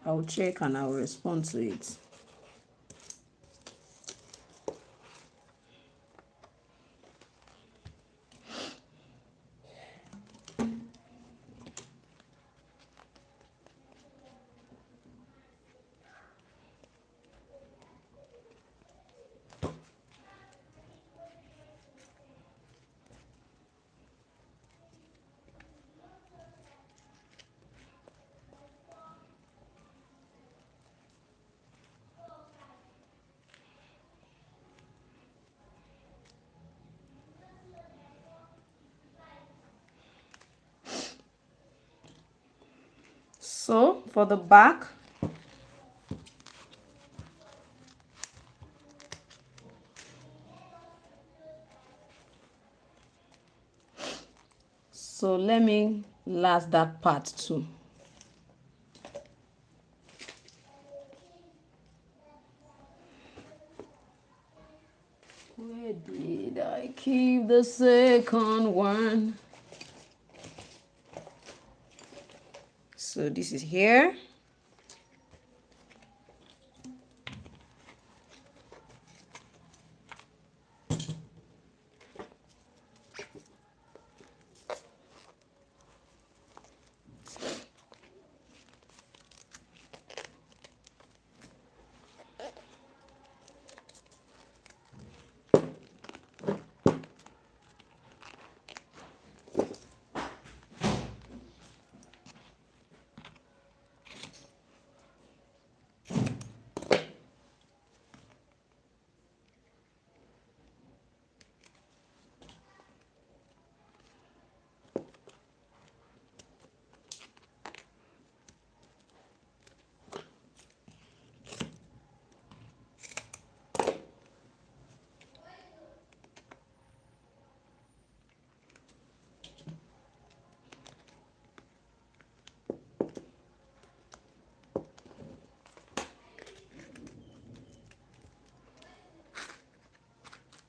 I will check and I will respond to it. So for the back, so let me last that part too. Where did I keep the second one? So this is here.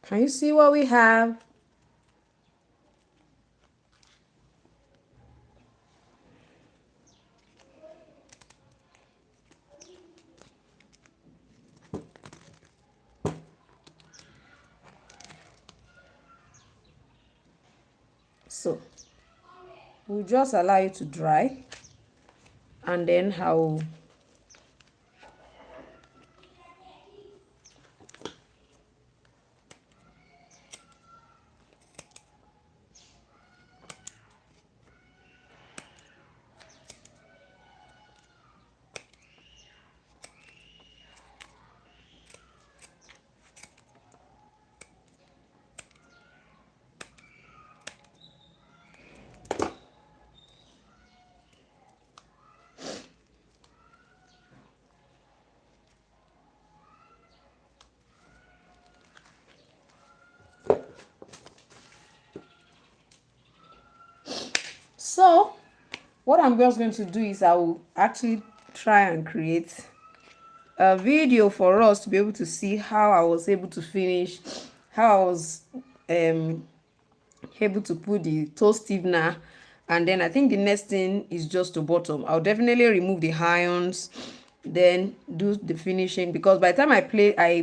Can you see what we have? So we'll just allow it to dry, and then I'll So what I'm just going to do is I will actually try and create a video for us to be able to see how I was able to finish, how I was able to put the toe stiffener, and then I think the next thing is just to bottom. I'll definitely remove the irons, then do the finishing, because by the time I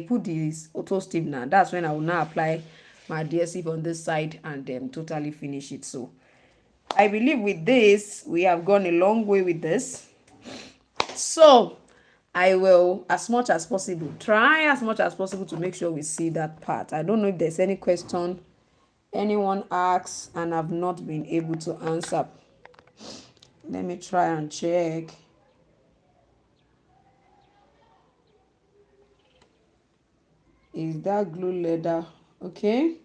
put this toe stiffener, that's when I will now apply my adhesive on this side and then totally finish it. So I believe with this we have gone a long way with this. So I will, as much as possible, try as much as possible to make sure we see that part. I don't know if there's any question anyone asks and I've not been able to answer. Let me try and check. Is that glue leather? Okay.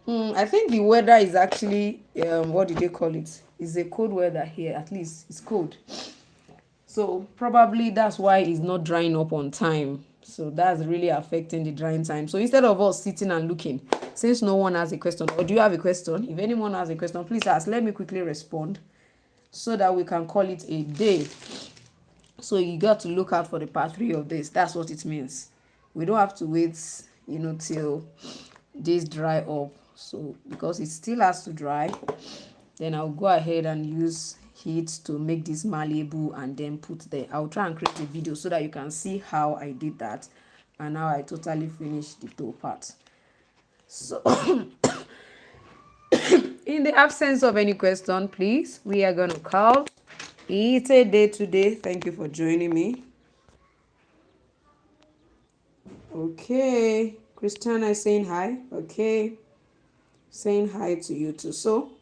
I think the weather is actually what do they call it? It's a cold weather here. At least it's cold. So probably that's why it's not drying up on time. So that's really affecting the drying time. So instead of us sitting and looking, since no one has a question, or do you have a question? If anyone has a question, please ask. Let me quickly respond so that we can call it a day. So you got to look out for the part 3 of this. That's what it means. We don't have to wait, till this dry up. So because it still has to dry, then I'll go ahead and use heat to make this malleable and then put there. I'll try and create a video so that you can see how I did that and how I totally finished the toe part. So in the absence of any question, please, we are going to call it a day today. Thank you for joining me. Okay, Christiana is saying hi. Okay, saying hi to you too. So